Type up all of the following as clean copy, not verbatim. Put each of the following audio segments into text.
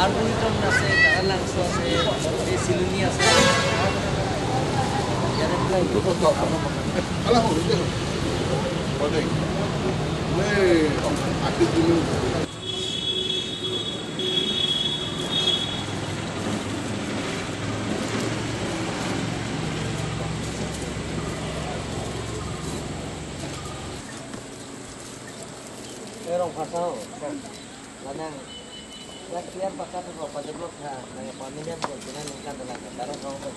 Arboretum আছে, Langso আছে, এই Siluni আছে। ইয়াৰে পৰা এইটো কথা Alah, boleh. Boleh. Aktif dulu. Orang pasal, kadang latihan pakai tu apa je blok ha, naya pamilian pun jangan ningkan dalam antara kau pun.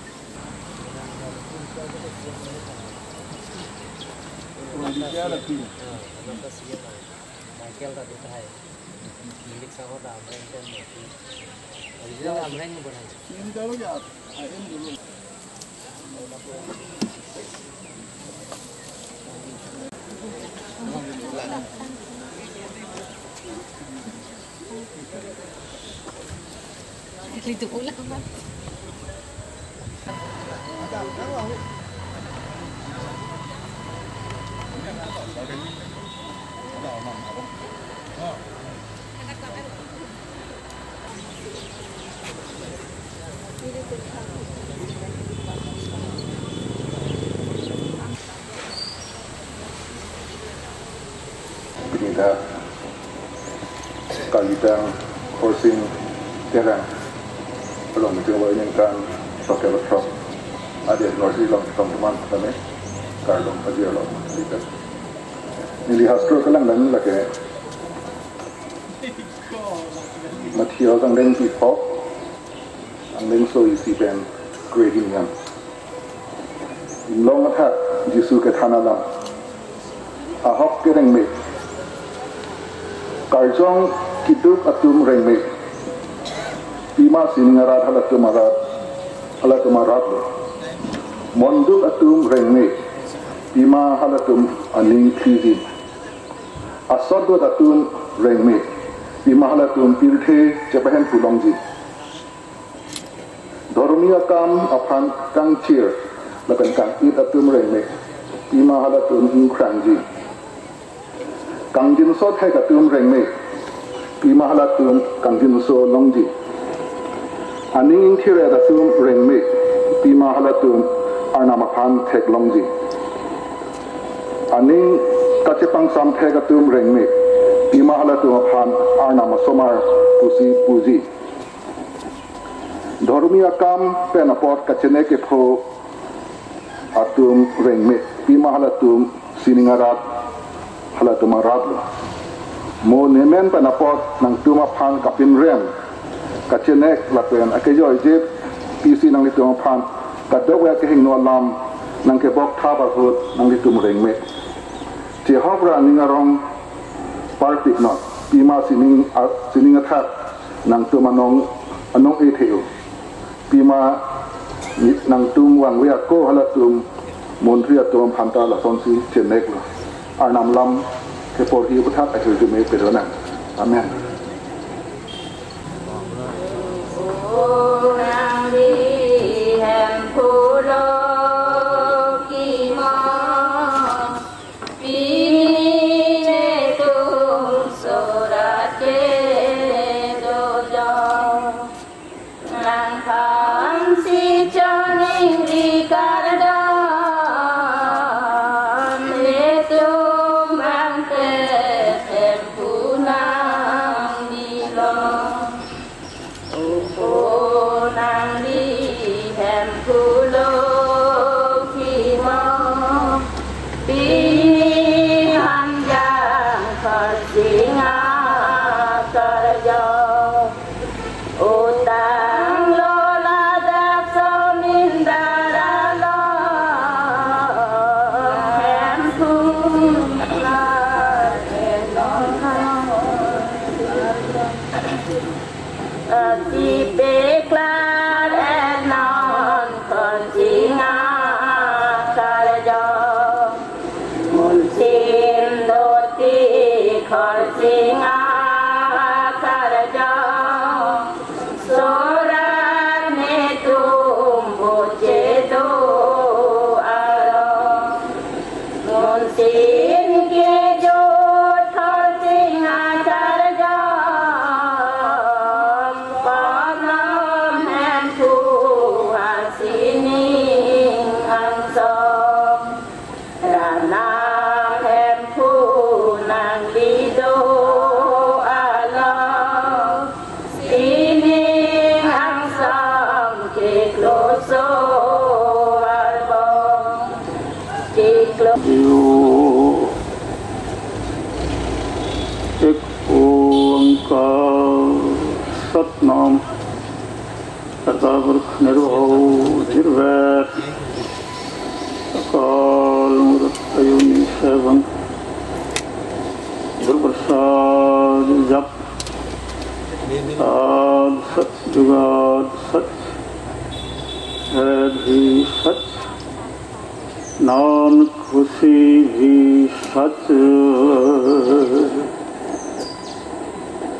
Dia lagi. Ada sih yang Michael tadi tahai, milik sama dah Amren kan. Original Amren ni bukan. Ini kalau ya, ini dulu. Itu ulang kan. Kita kalitang horsing terang belum mencoba pakai laptop ada nasi long teman kami kalau aja lo kita ini hastro kalang dan lagi material ang deng pop ang deng so isi pen grading yang long attack jisu ke thana lam ahok ke reng me Karjong kiduk atum rengme, pima siningarat halatum arat lo. Monduk atum rengme, pima halatum aning krizi. Asodot atum rengme, pima halatum pilthe cepahen pulongji. Dormiya kam apan kang cheer, lakan kang it atum rengme, pima halatum inkrangji. Kangjin so thai katum rengme pima halatum kangjin so longji aning thire datum rengme pima halatum arnamapan thek longji aning kachepang sam thai katum rengme pima halatum apan arnama somar puji dhormiya kam penapot kachene ke pho atum rengme pima halatum siningarat halatum arat lo mo nemen panapot nang tuma phan kapin rem kachenek lapen akejo je pc nang litum phan kadok ya ke hing no lam nang ke bok thaba hut nang litum rengme je hobra ningarong partik not pima sining athak nang tuma nong anong etheu pima nang tum wang wea ko halatum montria tum phanta la sonsi chenek lo Arnam lam kepor hiu putat akhir dume peronan. Amen. Satnam करता पुरख निर्भव निर्वैर अकाल मूर्त अजूनी सैभं गुरुप्रसाद जप साध सच जुगाद सच है भी सच नानक खुशी भी सच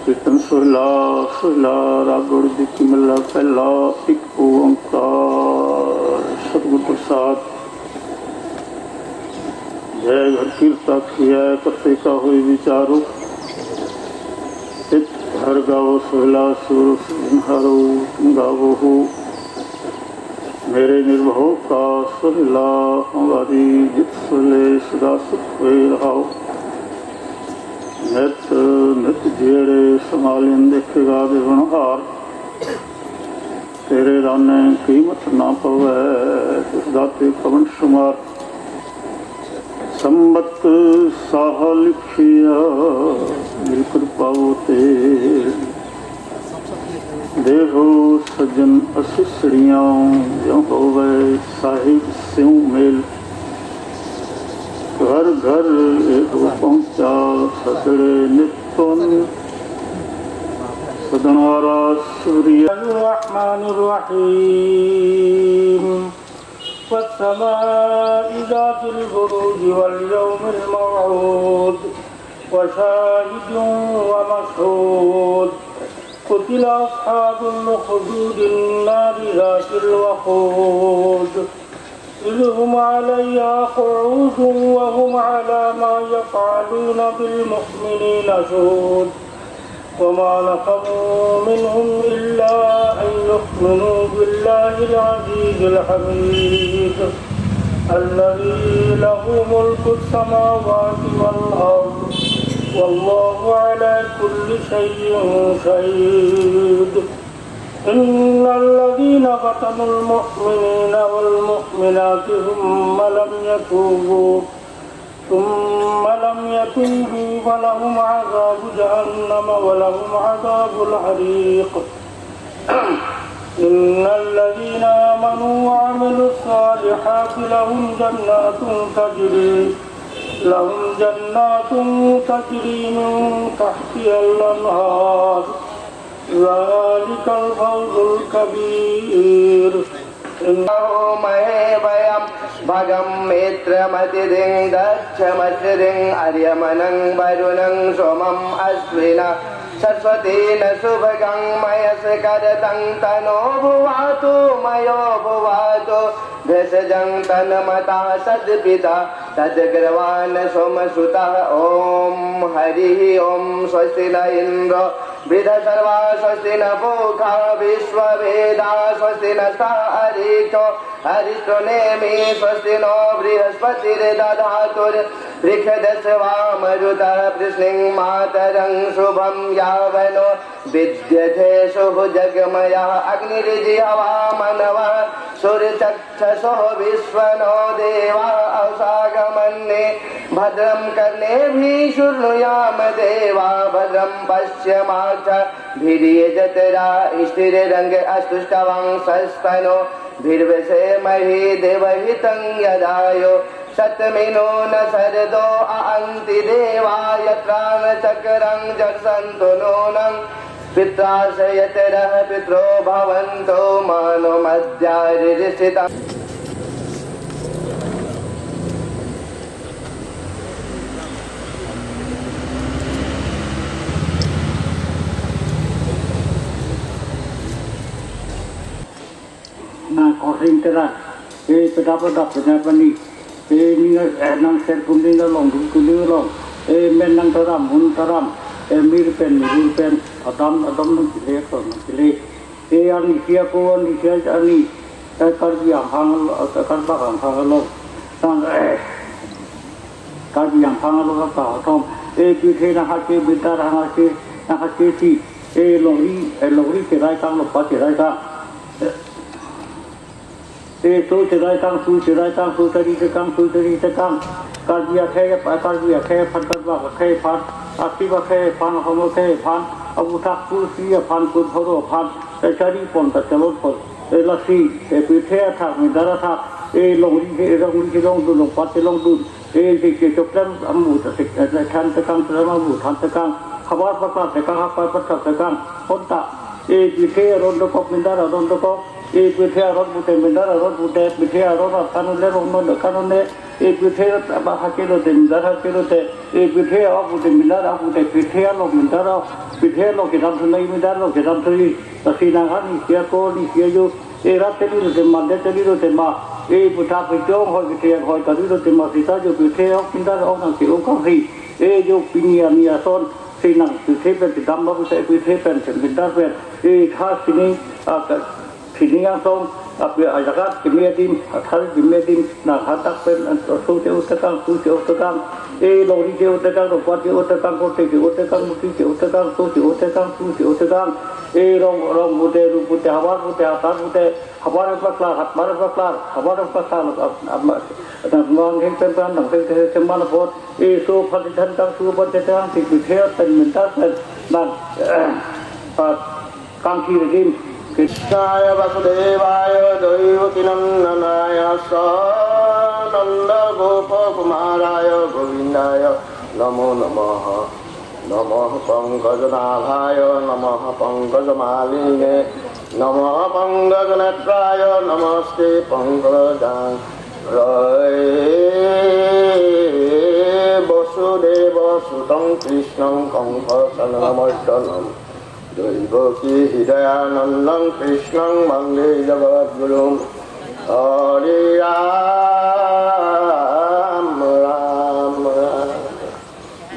कीर्तन सुहला सुहला रागुड़ जी की मिला पहला एक ओंकार सतगुरु प्रसाद जय घर कीर्ता किया करते का हुई विचारो चित हर गावो सुहला सुर हरो तुम गावो हो मेरे निर्भव का सुहला हमारी जित सुहले सदा सुख हुए रहो नित नित जेड़े संभालिन देखेगा देवनहार तेरे राने कीमत ना पवे तिस दाते कवन शुमार संबत साह लिखिया मिल कृपाओ ते देहो सजन असिसड़ियां जो होवे साहिब स्यों मेल घर घर एक पहुंचा सदड़े नित्तन सदनारा सूर्यर्रहमानिर्रहीम वस्समाइ ज़ातिल बुरूज वल यौमिल मौऊद वशाहिदin व मशहूद कुतिल अस्हाबुल उखदूदिन नारि ज़ातिल वक़ूद إذ هم عليها قعود وهم على ما يفعلون بالمؤمنين شهود وما نقموا منهم إلا أن يؤمنوا بالله العزيز الحميد الذي له ملك السماوات والأرض والله على كل شيء شهيد إن الذين فتنوا المؤمنين والمؤمنات ثم لم يتوبوا فلهم عذاب جهنم ولهم عذاب الحريق إن الذين آمنوا وعملوا الصالحات لهم جنات تجري من تحتها الأنهار ذلك الفوز الكبير महेभयं भगं मित्रमतिरिं दक्षमश्रिं अर्यमनं वरुणं सोमम् अश्विना सरस्वतीन सुभगं मयस्करतं तनो भुवातु मयो भुवातु भेषजं तन्मता सद्पिता तद्ग्रवान् सोमसुतः ॐ हरिः ॐ स्वस्ति न इन्द्रो बृहस्पतिर्वा स्वस्ति न पूषा विश्ववेदाः स्वस्ति नस्तः अरिष्टो नेमि स्वस्ति नो बृहस्पतिर्दधातुर्बृहदस्य वामरुतः वृष्णिं मातरं शुभं यावनो विद्यते शुभ जगमयः अग्निर्जिह्वामनवः सूर्यचक्षुषो विश्वनो देवा अवसागमन्ये भद्रं कर्णेभिः शृणुयाम देवा भद्रं पश्यमाक्षभिर्यजत्रा स्थिररङ्गे अस्तुष्टवंशस्तनो भिर्वसेमहि देवहितं यदायो शतमिनो न शरदो अहन्ति देवा यत्र न चक्रं जक्षन्तु नूनं पित्राशयतरः पित्रो भवन्तो मानो मध्यारिष्ठितम् korsing teras, pedap penyapani, nang serkundi long, kundi long, men nang taram, mun taram, mir pen, adam nang kile, ani siapa ani siapa ani, karbiang hangal long, sang karbiang hangal long apa, tom, kita nak hati bentar hati si, lori cerai tang lepas cerai tang. So cerai tang su tadi tekang karbiak kaya pan, akibat kaya pan, homo kaya pan, abu tak pul si pan pul thoro pan cari pon ta chalon pon lasi pithe thak mindara thak long du long pat long du ke choklam amu ta than ta kang ta amu than ta kang khabar patla ta kang apa patla ta kang ponta pithe rondo kok mindara rondo kok pithe ron pute mindara ron pute pithe ron kanule ron kanune pithe ba hakelo te mindara hakelo te pithe abu te mindara abu te pithe lo mindara pithe lo ke ram sunai mindara lo ke ram sui tasina hani sia ko ni sia yo rat te ni te mande te ni te ma puta pe chong hoi ke hoi ka ni te ma sita jo pithe ok mindara ok nang ke ok ri jo pinia mia son sinang pithe pe te dam ba te pithe pen te mindara pe tha sini sini yang song tapi ajakat kemudian hal kemudian nak hatak pen suci utakang lori ke utakang rupat ke utakang kote ke utakang muti ke utakang suci utakang rong rupute hawar paklar dan mang heng pen nang pen semana pot so paditan tang su paditan tik bithe pen minta pen dan kang kirim Krishnaya Vasudevaya Daivakinandanaya Sananda Gopa Kumaraya Govindaya Namo Namaha Namaha Pankajanabhaya Namaha Pankajamalini Namaha Pankajanetraya Namaste Pankajan Rai Vasudeva Sutang Krishnam Kamsasanamastanam Devaki Hidayanandam Krishnam Mande Jagadgurum Hari Ram Ram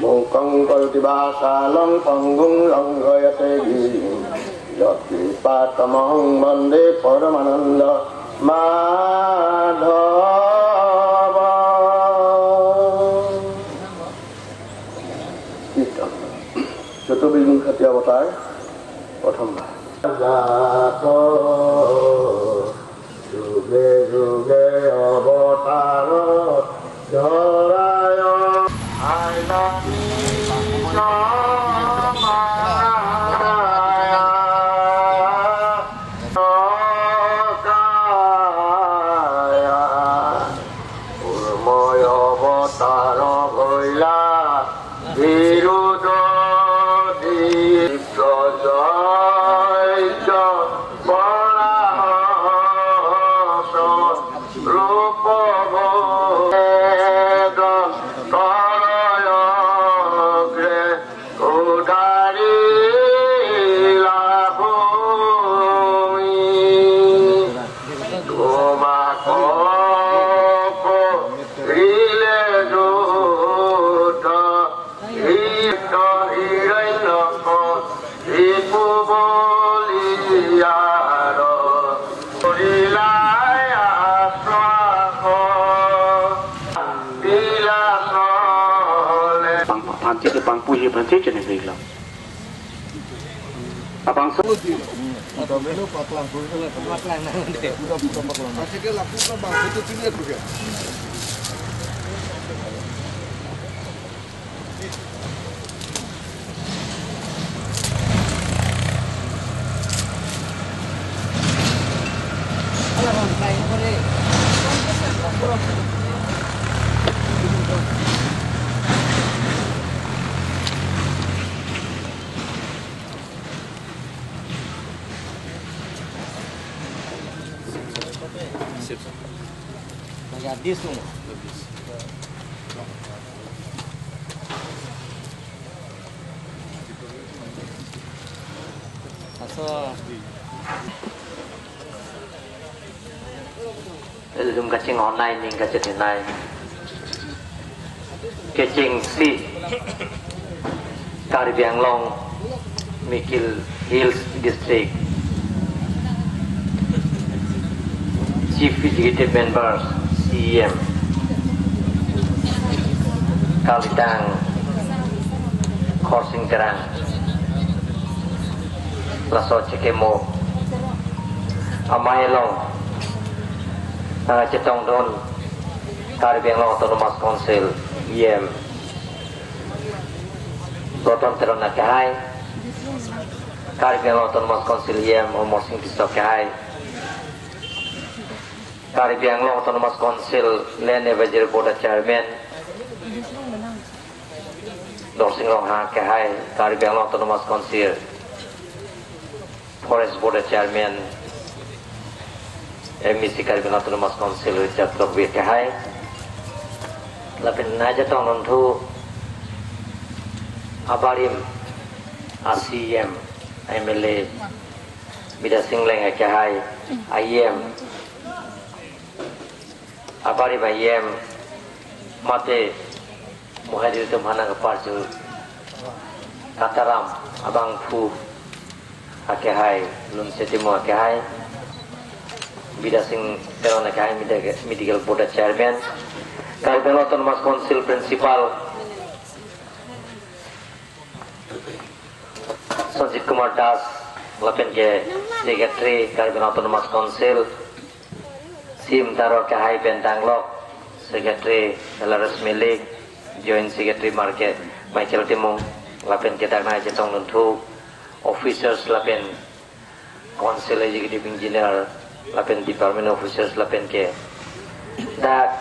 Mukang Kaltibasalam Panggung Langgayate Girim Yati Patamahang Mande Paramananda Madhava Kita Satu bingung hati avatar Pertama Jato Juge juge avatara Jaraya Ainami Samaraya Sokaya Urmaya avatara Bhoila Virudo Panti pang puji panti jenis beglau. Abang so. Ada menu paklang nanti. Bukan paklang. Masih dia lakukan bang itu tidak juga. Alah, kain kore. Gadis tuh. Zoom kacing online nih kacing online. Kacing si Karibiang Long Mikil Hills District Chief Executive Members CEM Kalitang Korsing Terang Laso Cekemo Amayelong Cetong Don Karibiang Long Autonomous Council EM Proton Teronakahai Caribbean Autonomous Council IEM umur sing disok kahai Caribbean Autonomous Council Land Advisory Board Chairman Dorsing Long Ha kahai Caribbean Autonomous Council Forest Board Chairman MEC Caribbean Autonomous Council Richard Lokwi kahai lapin naja tong nontu abarim ACM MLA Bida Singleng kahai IEM abarim IEM mate muhadir tu mana keparju kataram abang fu akehai lun setimo akehai Bida Sing Terona kahai medical board chairman Caribbean Autonomous Council Principal Sanjit Kumar Das lapen ke Secretary Caribbean Autonomous Council Sim Taro Kahai Bentanglok Secretary Laras Milik Joint Secretary Market Michael Timung lapen ke Takna Jetong Nuntu Officers lapen Council Executive Engineer lapen Department Officers lapen ke Dak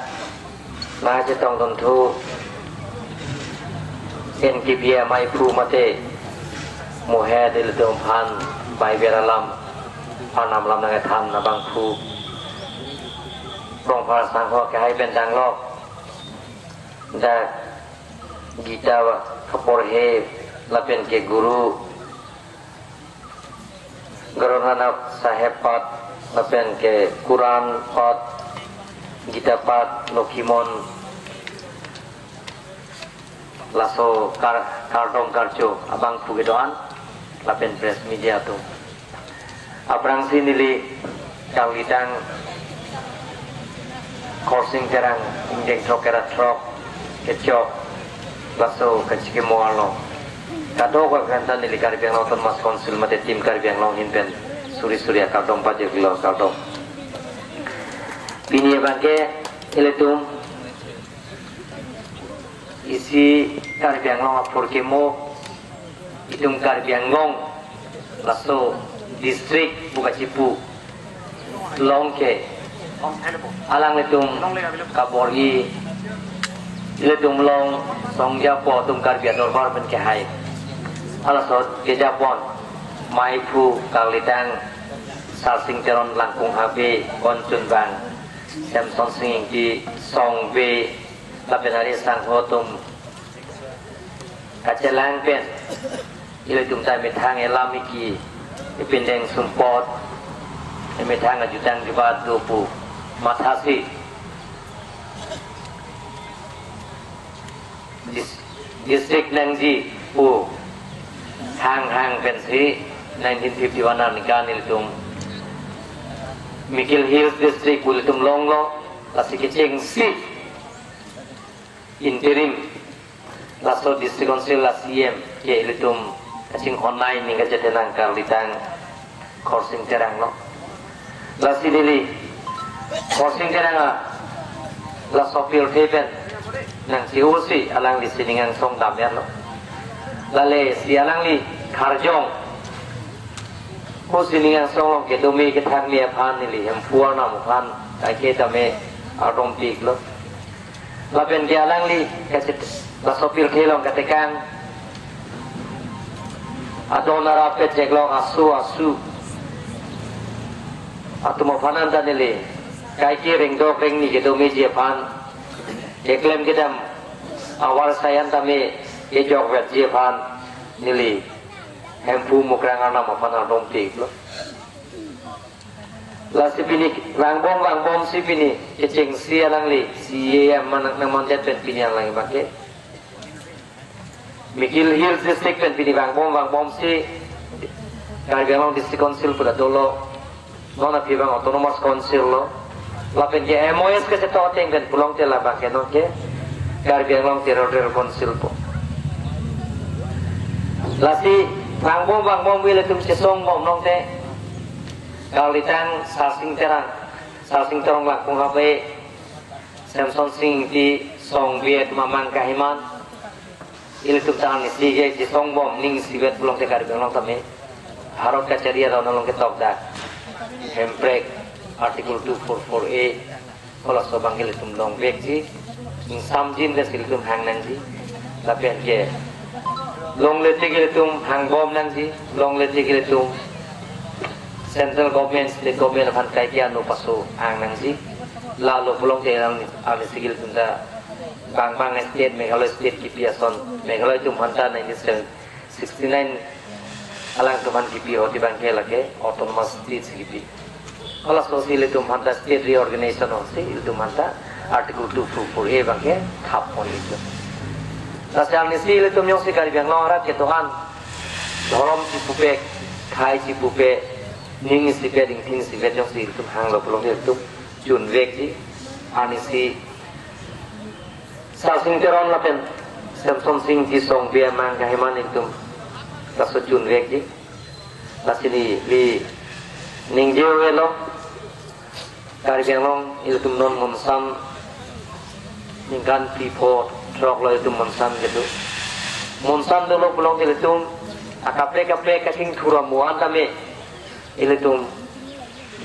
Nah jetong tentu NKPM mai pru mate mohe del dom pan bai beralam panam lam nang tham na bang pru prong par sang ho kai ben dang lok da gita kapor he lapen ke guru Garona saheb pat lapen ke Quran pat Gita pat Nokimon laso kardong karjo abang pugedoan lapen press media tu aprang sinili kawitang coursing terang injeng trokera trok kecok laso kecike moalo kado ko kanta nili Caribbean Autonomous Council mate tim Caribbean long hinpen suri kardong pajak lo kardong Bini bangke eletum isi Caribbean long apur kemo itung Caribbean long laso distrik buka cipu long ke alang letum kabori letum long song japo tum Caribbean normal ben ke hai alaso ke japon mai pu kalitang salsing teron langkung habe koncun bang Samson singing di song B lapen hari sang hotum kacelang pen ile tum tai metang elamiki ipindeng sumpot metang ajutang jubat dupu matasi distrik nangji pu hang pensi 1951 nikan ile tum Mikil Hills District Ulitum Longlo Lasi Kecing Si Interim Laso District Council Lasi IEM Ke Ulitum Kecing online Hingga jadenang Karlitang Korsing Terang lo Lasi Lili Korsing Terang Laso Pil Tepen Nang si Usi Alang li Siningang Song Damian lo Lale si Alang li Karjong Sini yang song ke domi ke thang mia pan ni li hem puar na mukan kai ke tame arom pik lo lapen ke alang li ke la sopil kelong ke tekang adona rapet jeglong asu atu mo panan dan li kai ke ring do ring ni ke domi je pan ke klem ke dam awal sayan tame ke jok vet je pan ni li hempu mukrang ana ma pana rompik lo la sipini langbom sipini kecing sia langli sia manak nang montet pen pinian lang bake Mikil Hills District pen pini langbom si Caribbean District Council pada dolo nona pibang Autonomous Council lo la pen ke MOS ke setoteng pen pulong tela bake no ke Caribbean Long Territorial Council po la si Langbom wile tum cesong bom nong te kalitang salsing terang lakung hape Samson sing di song biet mamang kahiman Ilitum tahan ni sige jisong bom ning sibet pulang te Karbiang Long tame Harot kacaria daw nalong ketok dak Hemprek artikel 244A kalau sobang ilitum long bek ji ing samjin des ilitum hang nang ji lapian ke long leti ilitum hang bom nang ji long leti ilitum central government state government akan kai kia no paso ang nang ji lalu pulang te nang ali sigil tunda bang state Meghalaya state ki piason Meghalaya tum hanta 1969 alang tuman ki pi hoti bang ke lake autonomous state ki kalau sosial itu hanta state reorganization hosi itu hanta artikel 244A bang ke khap on itu nasal ni sil itu myong si Karbiang Long rat ke Tuhan dorom si pupe khai si pupe ning si pe ding tin si pe jong si itu hang lo pulang itu jun vek ji ani si Sa sing teron lapen Samson sing di song bia mang kahiman itu kaso jun vek ji lasili li ning jewe lo Karbiang Long itu non monsam ningkan pipo trok lo itu monsam gitu monsam dulu pulang itu akape kaking thura muan tame itu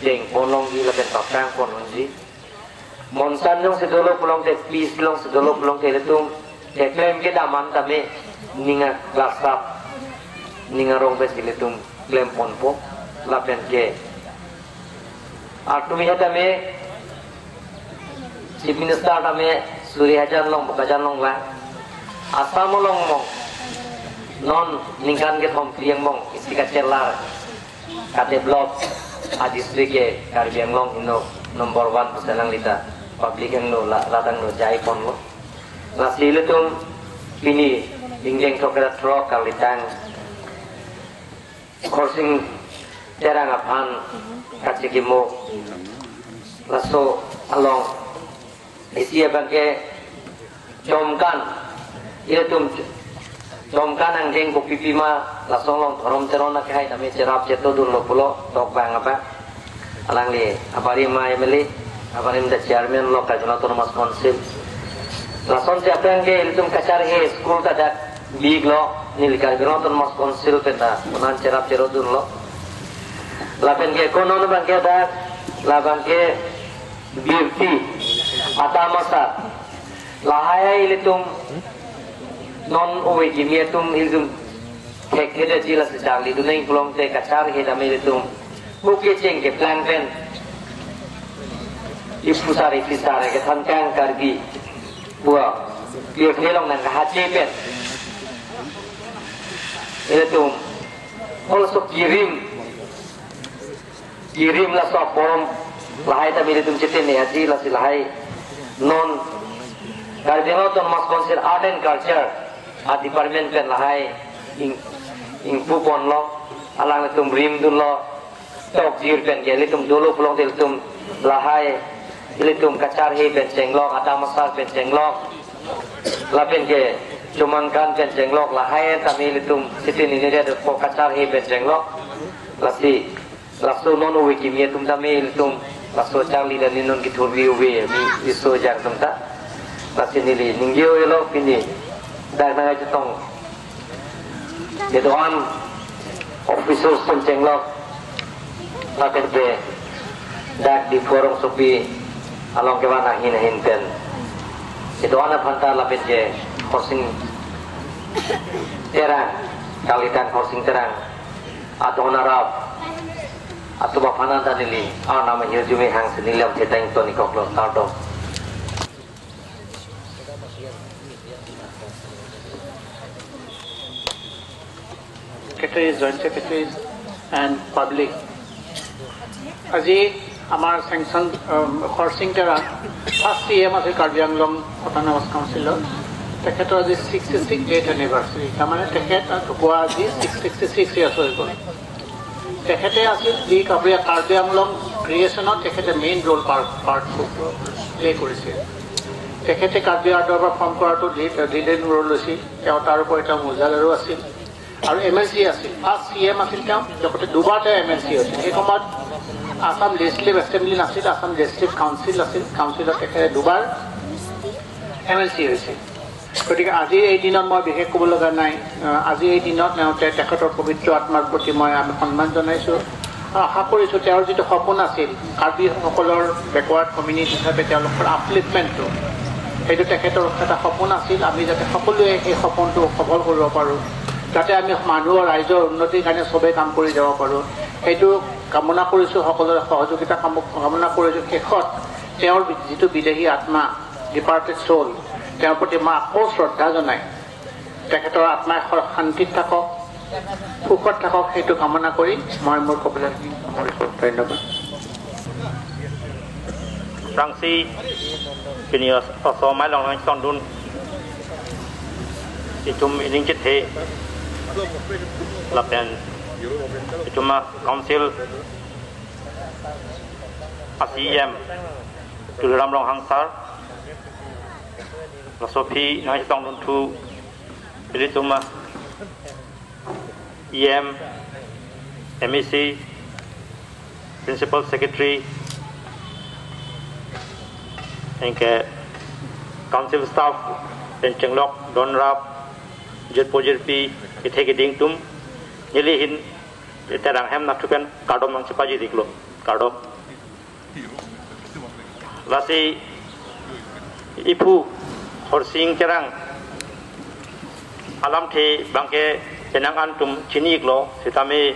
jeng polong di lapen pakang polong ji monsan yang sedolo pulang te please long sedolo pulang te itu klaim ke daman tame ninga glasap ninga rong bes itu klaim ponpo lapen ke atumi tame chief minister tame Surya Hajan long bakajan long la asam long mong non ningkan ke thom priang mong istika celar kate blok a district ke Karbiang Long ino nomor 1 pesanan lita public yang no latang no jai pon lo nasi letung ini dingjeng tokera trok kalitang crossing terang apan kacikimo laso along isia bangke jomkan iletum jomkan ang jeng ko pipima lasong long thorom terona kai tami cerap ceto dun lo pulo tok bang apa alang li apari ma emeli apari the chairman local autonomous council lason siapa yang ke iletum kacar he school kada big lo nil Karbiang autonomous council peta menan cerap cero dun lo lapen ke konon bang ke ada laban ke beauty atamasa lahaya iletum non owe gimietum ilum kek heda jila sedang di dunia pulang te kacar heda militum buke ceng ke planten ifusari fisare ke thankang kargi buah biar kelong nang haji pet iletum also kirim lah sopom lahai ta militum cetin ne haji lah silahai non Karbiang Autonomous Council Art and Culture at department pen lahai ing pupon lo alang itum rim dun lo tok jir pen ke litum dulu pulang litum lahai litum kacar he pen cenglok ada masal pen cenglok lapen ke cuman kan pen cenglok lahai kami litum sitin ini dia ko kacar he pen cenglok lasi lasu non wiki mi tum tami litum lasu charli dan ninon kitur wiwe mi iso jar tum ta lasi nili ninggio elo pini dak na jitong dedoan officers pencenglok laken be dak di forum sopi along kewana hin pen dedoan phanta lapen je horsing terang kalitan horsing terang atau narap atau bapana tanili nama hirjume hang senilam cetang toni koklo tardo Secretaries, Joint Secretaries and public. আজি our sanction horsing tera first CM of Karbiang Long Autonomous Council tekhetor আজি 66th anniversary tamane tekhet tukwa আজি 66 years hoy gol tekhete asil di Karbiang Long creation of tekhete main role part play korise tekhete Karbiang Dorbar form korato leading role asil তেওঁ তাৰ ওপৰত এটা মজালাৰো আছিল আৰু এমএলসি আছিল ফাৰ্ষ্ট সিএম আছিল তেওঁ লগতে দুবাৰতে এমএলসি আছিল এই সময়ত আসাম লেজিসলেটিভ এছেম্বলি নাছিল আসাম লেজিসলেটিভ কাউন্সিল আছিল কাউন্সিলত তেখেতে দুবাৰ এমএলসি হৈছিল গতিকে আজি এই দিনত মই বিশেষ ক'ব লগা নাই আজি এই দিনত নেওঁতে তেখেতৰ পবিত্ৰ আত্মাৰ প্ৰতি মই আমি সন্মান জনাইছোঁ আশা কৰিছোঁ তেওঁৰ যিটো সপোন আছিল কাৰ্বিসকলৰ বেকৱাৰ্ড কমিউনিটি হিচাপে তেওঁলোকৰ আপলিফমেণ্টটো সেইটো তেখেতৰ এটা সপোন আছিল আমি যাতে সকলোৱে সেই সপোনটো সফল কৰিব পাৰোঁ যাতে আমি মানুহৰ ৰাইজৰ উন্নতিৰ কাৰণে চবেই কাম কৰি যাব পাৰোঁ সেইটো কামনা কৰিছোঁ সকলোৰে সহযোগিতা কামনা কৰিছোঁ শেষত তেওঁৰ যিটো বিদেহী আত্মা ডিপাৰ্টেড চ'ল তেওঁৰ প্ৰতি মই আকৌ শ্ৰদ্ধা জনাই তেখেতৰ আত্মাই শান্তিত থাকক সুখত থাকক সেইটো কামনা কৰি মই মোৰ ক'বলৈ সামৰিছোঁ ধন্যবাদ Rangsi Pinios Osomai Long Sondun Itum Ining Chithe Lapen Ituma Council ASEM Tuluram Long Hangsar Lasopi Nai Sondun Tu Ilituma EM MEC Principal Secretary Engke council staff Pencenglok Donrap Jetpojirpi Itheke Dingtum Nyelihin Terang Hem Natukan Kardom Nang Cepaji Diklo Kardom Lasi Ipu Horsing Cerang Alam The Bangke Penang Antum Chini Iklo Sitame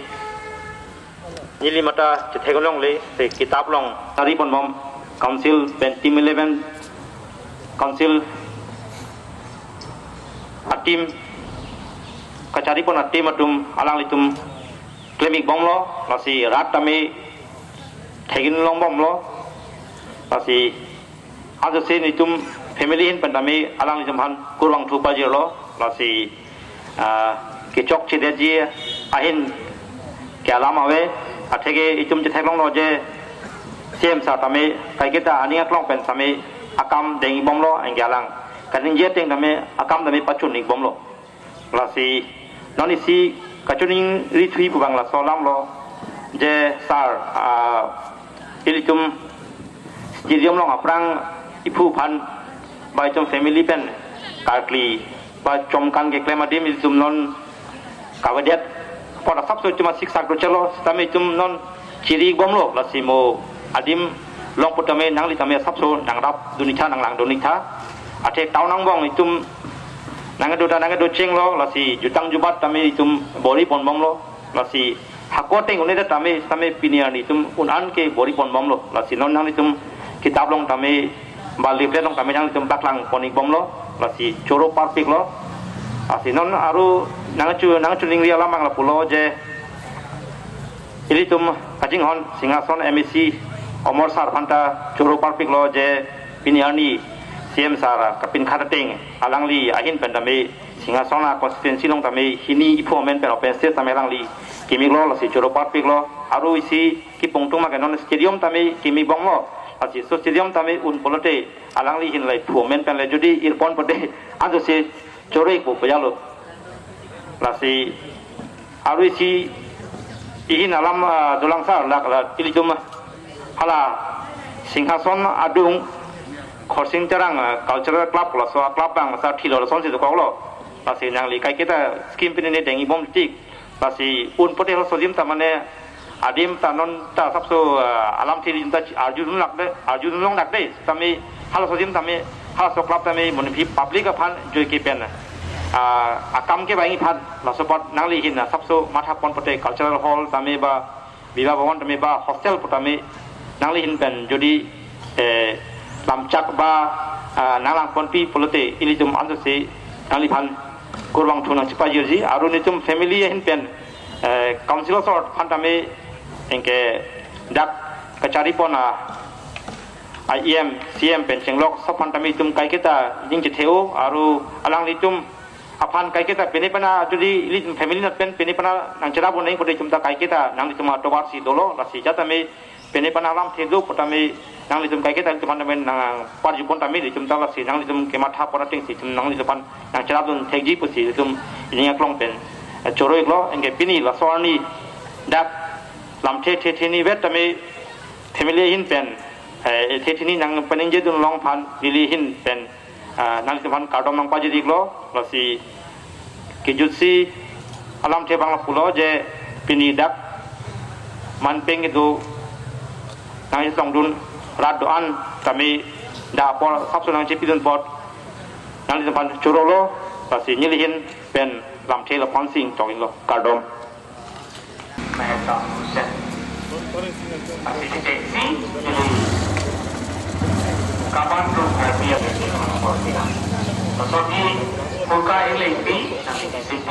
Nyili Mata Cetegolong Le Se Kitab Long Taripon Mom Council Ben Team 11 Council Atim Kacari pun atim atum alang litum Klemik bom lo Lasi rat kami Tegin long bom lo Lasi Adusin itum Family hin pendami alang litum han Kurwang tu pajir lo Lasi Kicok cideji Ahin Ke alam awe Atege itum cetek long lo je Siam sa tami kai kita aniak long pen tami akam dengi bom lo anggalang kaning je teng tami akam tami pacun nik bom lo lasi noni si kacuning rithui bubang la solam lo je sar ilitum stadium long aprang ipu phan bai chom family pen karkli ba chom kan ge klemadim ilitum non kawadiat pada sabso cuma siksak do chelo tami tum non ciri bom lo lasi mo Adim long putame nangli tame sabso nangrap dunita nanglang dunita ate tau nang bong itum nangado cheng lo lasi jutang jubat tame itum bori pon bom lo lasi hakoteng uneda tame pinian itum unan ke bori pon bom lo lasi non nang itum kitab long tame bali le long tame nang itum baklang ponik bom lo lasi choro parpik lo lasi non aru nangachu ning ria lamang la pulo je ilitum kajing hon singason MEC Omor Sar Panta Choro Parpik lo je Piniani CM Sara Kapin Khatateng Alangli Ahin Pendame Singasona Constituency Long Tame Hini Ipo Men Pen Open State Tame Alangli Kimi lo lasi Choro Parpik lo Aru isi Kipong Tuma Ganon Stadium Tame Kimi Bong lo lasi so Stadium Tame Un Polote Alangli Hin Lai Ipo Men Pen Le Judi Irpon Pode Ando se Choro Ipo Pajalo lasi Aru isi Ihin Alam Dulang Sar Lak La Ilijuma Hala Singhason Adung Khorsing Terang Cultural Club lo so club bang sa thilo lo son si ko lo lasi nangli kai kita skim pinine dengi bom tik lasi un pote lo sodim tamane adim tanon ta sabso alam thiri ta arjun long nak de tami halo sodim tami halo so club tami monpi public aphan joy ki pen akam ke bangi phan lo so pot nangli hin sabso matha pon pote cultural hall tami ba biba bhavan tami ba hostel potami nangli hin pen jodi lamcak ba nalang ponpi polote ilitum anso se nangli phan kurwang thuna chipa jirji aru nitum family hin pen council sort phantame engke dak kachari pona IEM CM pen chenglok sop phantame tum kai kita jing chetheu aru alang litum aphan kai kita penipana jodi ilitum family not pen penipana nang chera bon nei pode chumta kai kita nang litum tobar si dolo lasi jatame penipana alam thedu potame nang litum kai kita litum phantame nang parjupon tame litum tala si nang litum kematha porating si tum nang litum nang chera don thegji pusi litum inia klong pen choro iklo engke pini la sorni dak lam the ni vet tame family hin pen the ni nang pening je dun long phan lili hin pen nang teman kardom nang paju diklo lasi kijutsi alam te bangla pulo je pinidak manping itu nang isong dun radoan kami da pol sabsu nang cipidun pot nang teman curolo lasi nyilihin pen lam te lo ponsing tongin lo kardom Maheta Hussein asistensi kapan tu kopi yang ini orang Portugal. Soalnya buka LP nanti CP